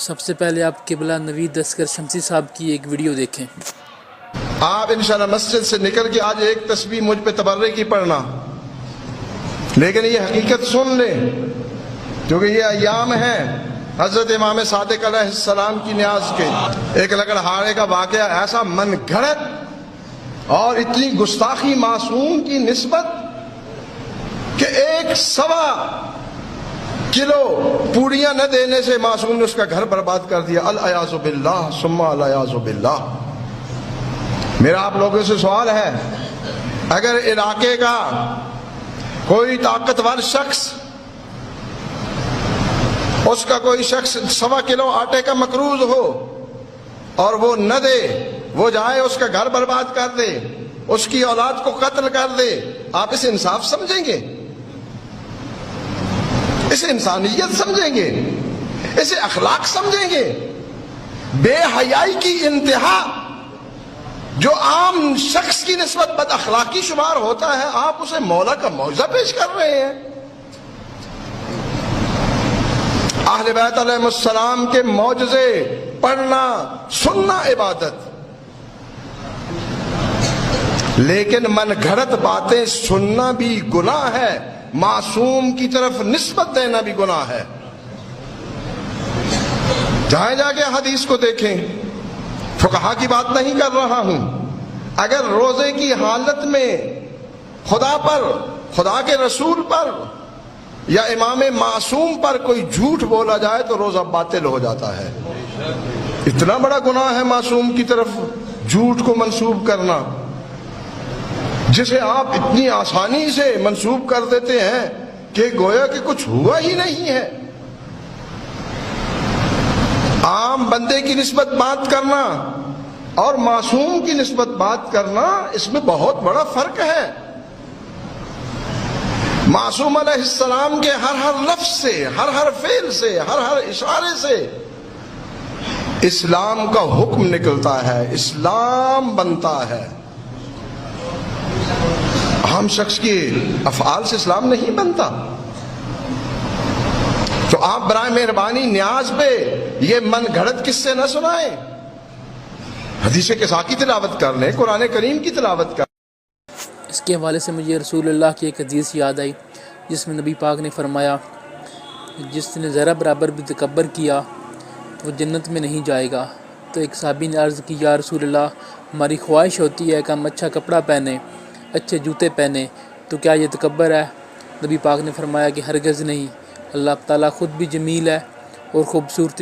سب سے پہلے آپ قبلہ نوید اسکر شمسی صاحب کی ایک ویڈیو دیکھیں۔ آپ انشاءاللہ مسجد سے نکل کے آج ایک تسبیح مجھ پہ تبرے کی پڑھنا، لیکن یہ حقیقت سن لیں کیونکہ یہ ایام ہیں حضرت امام صادق علیہ السلام کی نیاز کے۔ ایک لکڑہارے کا واقعہ ایسا من گھڑت اور اتنی گستاخی معصوم کی نسبت کہ 1.25 کلو پوڑیاں نہ دینے سے معصوم نے اس کا گھر برباد کر دیا۔ العیاذ باللہ ثم العیاذ باللہ۔ میرا آپ لوگوں سے سوال ہے، اگر علاقے کا کوئی طاقتور شخص، اس کا کوئی شخص 1.25 کلو آٹے کا مقروض ہو اور وہ نہ دے، وہ جائے اس کا گھر برباد کر دے، اس کی اولاد کو قتل کر دے، آپ اسے انصاف سمجھیں گے؟ اسے انسانیت سمجھیں گے؟ اسے اخلاق سمجھیں گے؟ بے حیائی کی انتہا جو عام شخص کی نسبت بد اخلاقی شمار ہوتا ہے، آپ اسے مولا کا معجزہ پیش کر رہے ہیں۔ اہل بیت علیہ السلام کے معجزے پڑھنا سننا عبادت، لیکن من گھڑت باتیں سننا بھی گناہ ہے، معصوم کی طرف نسبت دینا بھی گناہ ہے۔ جہاں جا کے حدیث کو دیکھیں، فقہا کی بات نہیں کر رہا ہوں، اگر روزے کی حالت میں خدا پر، خدا کے رسول پر یا امام معصوم پر کوئی جھوٹ بولا جائے تو روزہ باطل ہو جاتا ہے۔ اتنا بڑا گناہ ہے معصوم کی طرف جھوٹ کو منسوب کرنا، جسے آپ اتنی آسانی سے منسوب کر دیتے ہیں کہ گویا کہ کچھ ہوا ہی نہیں ہے۔ عام بندے کی نسبت بات کرنا اور معصوم کی نسبت بات کرنا، اس میں بہت بڑا فرق ہے۔ معصوم علیہ السلام کے ہر لفظ سے، ہر فعل سے، ہر اشارے سے اسلام کا حکم نکلتا ہے، اسلام بنتا ہے۔ عام شخص کے افعال سے اسلام نہیں بنتا۔ تو آپ برائے مہربانی نیاز پہ یہ من گھڑت کس سے نہ سنائیں، حدیث قصہ کی تلاوت کر لیں، قرآن کریم کی تلاوت کر لیں۔ اس کے حوالے سے مجھے رسول اللہ کی ایک حدیث یاد آئی جس میں نبی پاک نے فرمایا، جس نے ذرا برابر بھی تکبر کیا وہ جنت میں نہیں جائے گا۔ تو ایک صحابی نے عرض کی، یا رسول اللہ، ہماری خواہش ہوتی ہے کہ ہم اچھا کپڑا پہنیں، اچھے جوتے پہنیں، تو کیا یہ تکبر ہے؟ نبی پاک نے فرمایا کہ ہرگز نہیں، اللہ تعالیٰ خود بھی جمیل ہے اور خوبصورتی